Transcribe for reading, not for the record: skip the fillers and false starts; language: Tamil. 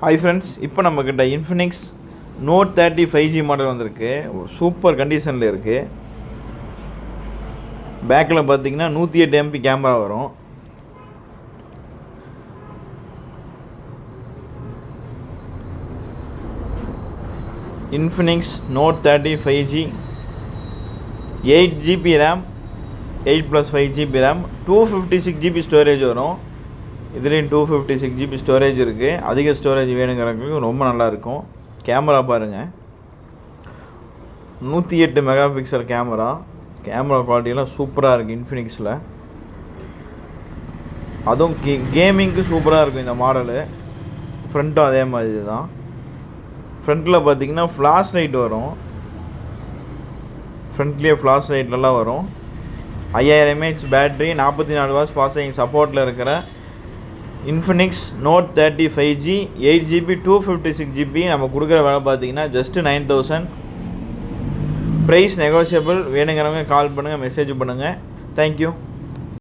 ஹாய் ஃப்ரெண்ட்ஸ், இப்போ நம்மக்கிட்ட இன்ஃபினிக்ஸ் நோட் 30 5G மாடல் வந்திருக்கு. சூப்பர் கண்டிஷனில் இருக்குது. பேக்கில் பார்த்தீங்கன்னா 108 MP கேமரா வரும். Infinix Note 30 5G 8GB RAM, 8+5GB RAM, 256GB storage வரும். இதுலேயும் 256GB ஸ்டோரேஜ் இருக்குது. அதிக ஸ்டோரேஜ் வேணுங்கிறவங்களுக்கு ரொம்ப நல்லாயிருக்கும். கேமரா பாருங்கள், 108 மெகா பிக்சல் கேமரா குவாலிட்டியெல்லாம் சூப்பராக இருக்குது இன்ஃபினிக்ஸில். அதுவும் கேமிங்க்கு சூப்பராக இருக்கும் இந்த மாடலு. ஃப்ரண்ட்டும் அதே மாதிரி தான். ஃப்ரண்ட்டில் பார்த்திங்கன்னா ஃப்ளாஷ் லைட் வரும். ஃப்ரண்ட்லேயே ஃப்ளாஷ் லைட்லலாம் வரும். 5000 mAh பேட்ரி, 44 வாட்ஸ் ஃபாஸ்ட் சப்போர்ட்டில் இருக்கிற Infinix Note 30 5G 8GB 256GB நம்ம கொடுக்குற வேலை பார்த்தீங்கன்னா ஜஸ்ட்டு 9000. Price negotiable. வேணுங்கிறவங்க கால் பண்ணுங்கள், மெசேஜ் பண்ணுங்கள். தேங்க்யூ.